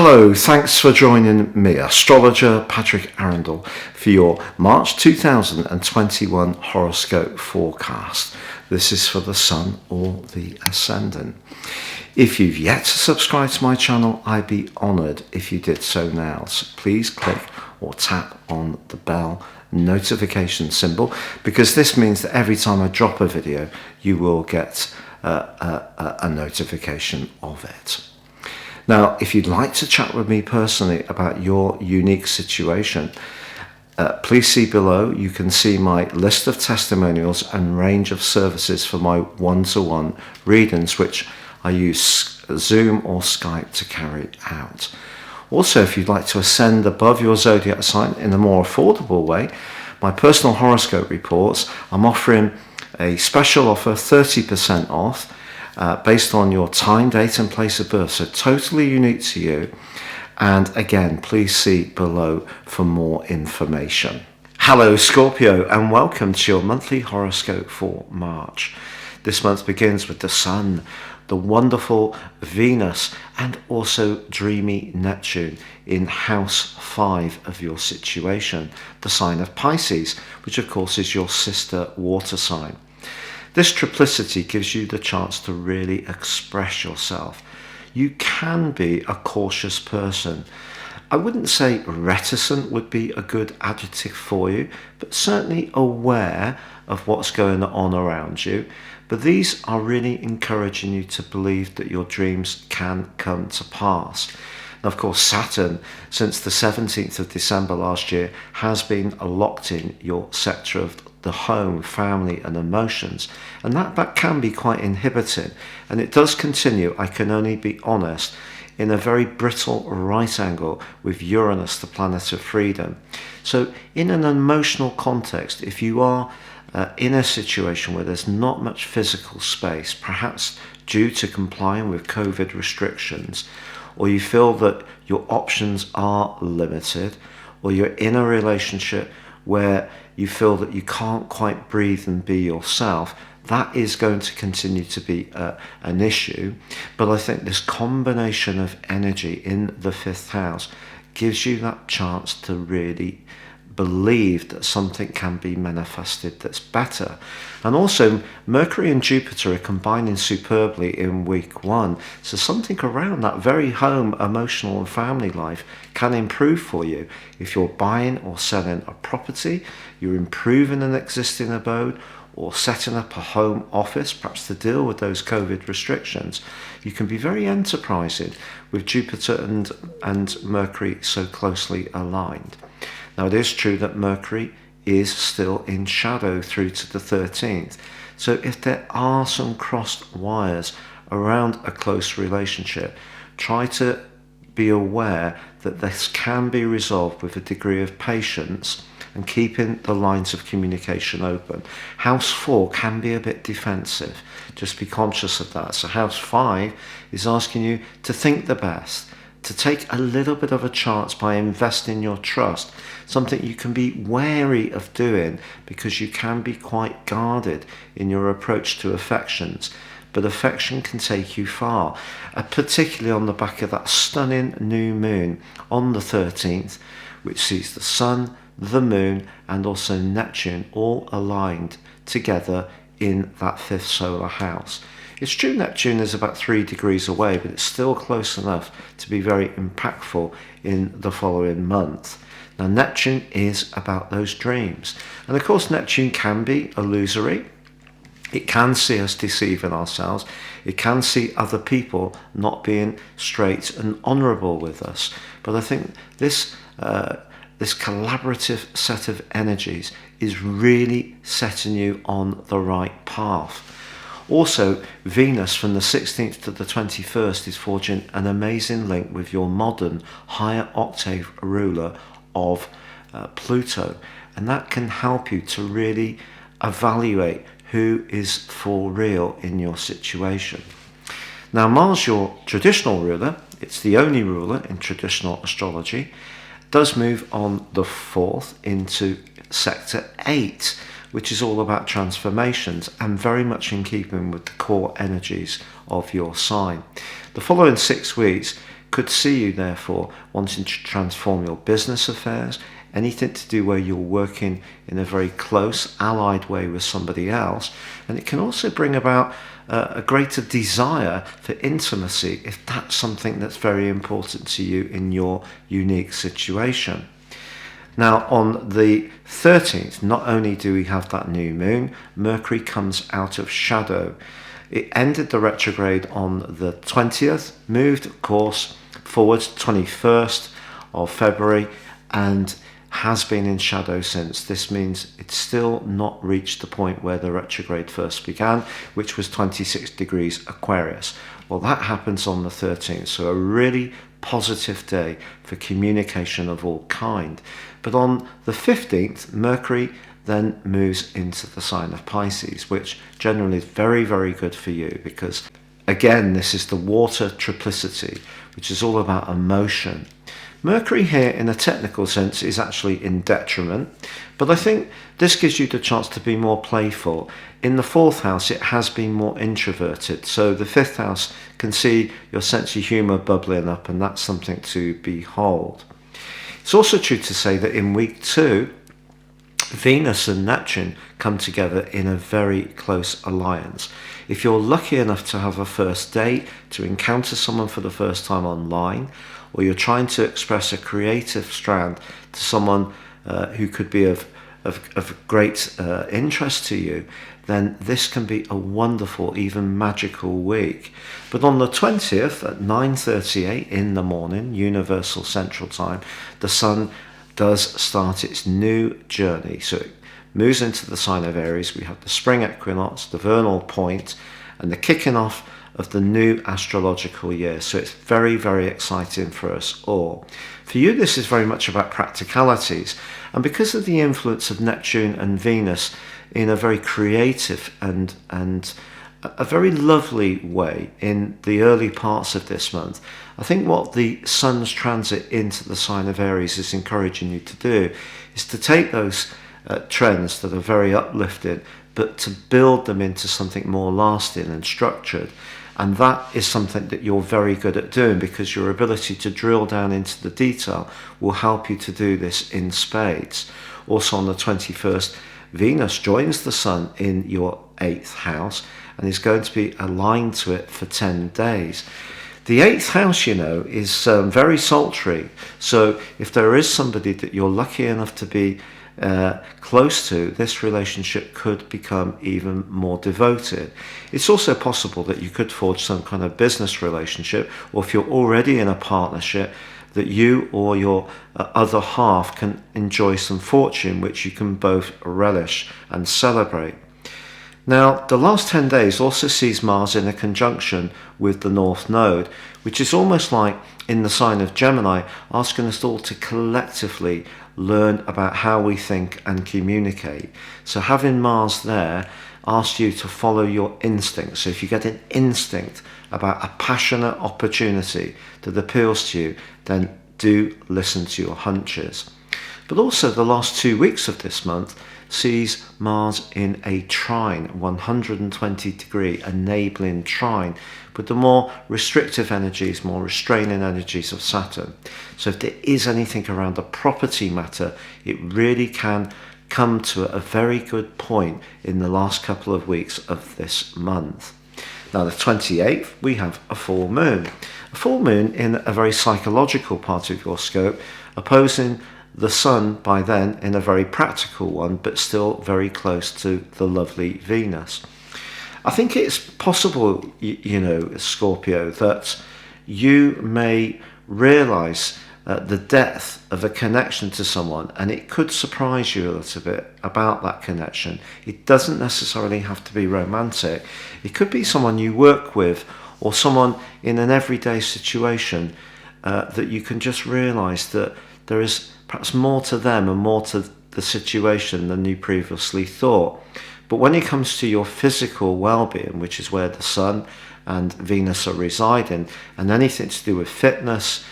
Hello, thanks for joining me, astrologer Patrick Arundell, for your March 2021 horoscope forecast. This is for the Sun or the Ascendant. If you've yet to subscribe to my channel, I'd be honoured if you did so now. So please click or tap on the bell notification symbol, because this means that every time I drop a video, you will get a notification of it. Now, if you'd like to chat with me personally about your unique situation, please see below. You can see my list of testimonials and range of services for my one-to-one readings, which I use Zoom or Skype to carry out. Also, if you'd like to ascend above your zodiac sign in a more affordable way, my personal horoscope reports, I'm offering a special offer, 30% off, based on your time, date and place of birth, so totally unique to you. And again, please see below for more information. Hello Scorpio, and welcome to your monthly horoscope for March. This month begins with the Sun, the wonderful Venus, and also dreamy Neptune in house 5 of your situation, the sign of Pisces, which of course is your sister water sign. This triplicity gives you the chance to really express yourself. You can be a cautious person. I wouldn't say reticent would be a good adjective for you, but certainly aware of what's going on around you. But these are really encouraging you to believe that your dreams can come to pass. Now, of course, Saturn, since the 17th of December last year, has been locked in your sector of the home, family and emotions, and that can be quite inhibiting, and it does continue, I can only be honest, in a very brittle right angle with Uranus, the planet of freedom. So in an emotional context, if you are in a situation where there's not much physical space, perhaps due to complying with COVID restrictions, or you feel that your options are limited, or you're in a relationship where you feel that you can't quite breathe and be yourself, that is going to continue to be an issue. But I think this combination of energy in the 5th house gives you that chance to really believe that something can be manifested that's better. And also Mercury and Jupiter are combining superbly in week 1, so something around that very home, emotional and family life can improve for you. If you're buying or selling a property, you're improving an existing abode, or setting up a home office, perhaps to deal with those COVID restrictions, you can be very enterprising with Jupiter and Mercury so closely aligned. Now, it is true that Mercury is still in shadow through to the 13th. So if there are some crossed wires around a close relationship, try to be aware that this can be resolved with a degree of patience and keeping the lines of communication open. House 4 can be a bit defensive. Just be conscious of that. So House 5 is asking you to think the best, to take a little bit of a chance by investing your trust, something you can be wary of doing because you can be quite guarded in your approach to affections. But affection can take you far, particularly on the back of that stunning new moon on the 13th, which sees the Sun, the Moon and also Neptune all aligned together in that 5th solar house. It's true Neptune is about 3 degrees away, but it's still close enough to be very impactful in the following month. Now, Neptune is about those dreams. And of course, Neptune can be illusory. It can see us deceiving ourselves. It can see other people not being straight and honourable with us. But I think this collaborative set of energies is really setting you on the right path. Also, Venus from the 16th to the 21st is forging an amazing link with your modern higher octave ruler of Pluto, and that can help you to really evaluate who is for real in your situation. Now, Mars, your traditional ruler, it's the only ruler in traditional astrology, does move on the 4th into sector 8, which is all about transformations and very much in keeping with the core energies of your sign. The following 6 weeks Could see you, therefore, wanting to transform your business affairs, anything to do where you're working in a very close, allied way with somebody else. And it can also bring about a greater desire for intimacy if that's something that's very important to you in your unique situation. Now, on the 13th, not only do we have that new moon, Mercury comes out of shadow. It ended the retrograde on the 20th, moved, of course, forward to 21st of February, and has been in shadow since. This means it's still not reached the point where the retrograde first began, which was 26 degrees Aquarius. Well, that happens on the 13th, so a really positive day for communication of all kind. But on the 15th, Mercury then moves into the sign of Pisces, which generally is very, very good for you because, again, this is the water triplicity, which is all about emotion. Mercury here, in a technical sense, is actually in detriment, but I think this gives you the chance to be more playful. In the 4th house, it has been more introverted, so the 5th house can see your sense of humour bubbling up, and that's something to behold. It's also true to say that in week 2, Venus and Neptune come together in a very close alliance. If you're lucky enough to have a first date, to encounter someone for the first time online, or you're trying to express a creative strand to someone who could be of great interest to you, then this can be a wonderful, even magical week. But on the 20th at 9:38 in the morning, Universal Central Time, the Sun does start its new journey. So it moves into the sign of Aries. We have the spring equinox, the vernal point, and the kicking off of the new astrological year. So it's very, very exciting for us all. For you, this is very much about practicalities. And because of the influence of Neptune and Venus in a very creative and a very lovely way in the early parts of this month, I think what the Sun's transit into the sign of Aries is encouraging you to do is to take those trends that are very uplifting, but to build them into something more lasting and structured. And that is something that you're very good at doing, because your ability to drill down into the detail will help you to do this in spades. Also on the 21st, Venus joins the Sun in your 8th house and is going to be aligned to it for 10 days. The 8th house, you know, is very sultry. So if there is somebody that you're lucky enough to be close to, this relationship could become even more devoted. It's also possible that you could forge some kind of business relationship, or if you're already in a partnership, that you or your other half can enjoy some fortune which you can both relish and celebrate. Now, the last 10 days also sees Mars in a conjunction with the North Node, which is almost like in the sign of Gemini, asking us all to collectively learn about how we think and communicate. So having Mars there asks you to follow your instincts. So if you get an instinct about a passionate opportunity that appeals to you, then do listen to your hunches. But also the last 2 weeks of this month sees Mars in a trine, 120 degree enabling trine, with the more restrictive energies, more restraining energies of Saturn. So if there is anything around the property matter, it really can come to a very good point in the last couple of weeks of this month. Now the 28th, we have a full moon. A full moon in a very psychological part of your scope, opposing the Sun by then in a very practical one, but still very close to the lovely Venus. I think it's possible, you know, Scorpio, that you may realize the depth of a connection to someone, and it could surprise you a little bit about that connection. It doesn't necessarily have to be romantic. It could be someone you work with, or someone in an everyday situation that you can just realize that there is perhaps more to them and more to the situation than you previously thought. But when it comes to your physical well-being, which is where the Sun and Venus are residing, and anything to do with fitness,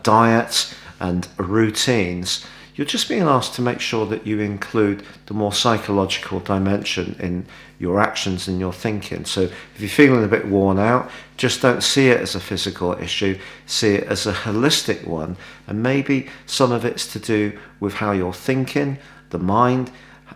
diet and routines, you're just being asked to make sure that you include the more psychological dimension in your actions and your thinking. So if you're feeling a bit worn out, just don't see it as a physical issue, see it as a holistic one, and maybe some of it's to do with how you're thinking, the mind,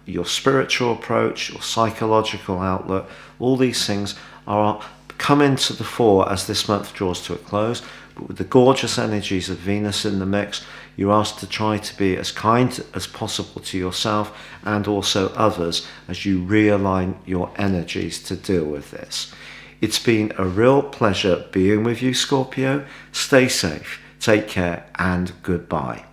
your spiritual approach, your psychological outlook. All these things are coming to the fore as this month draws to a close. But with the gorgeous energies of Venus in the mix, you're asked to try to be as kind as possible to yourself and also others as you realign your energies to deal with this. It's been a real pleasure being with you, Scorpio. Stay safe, take care, and goodbye.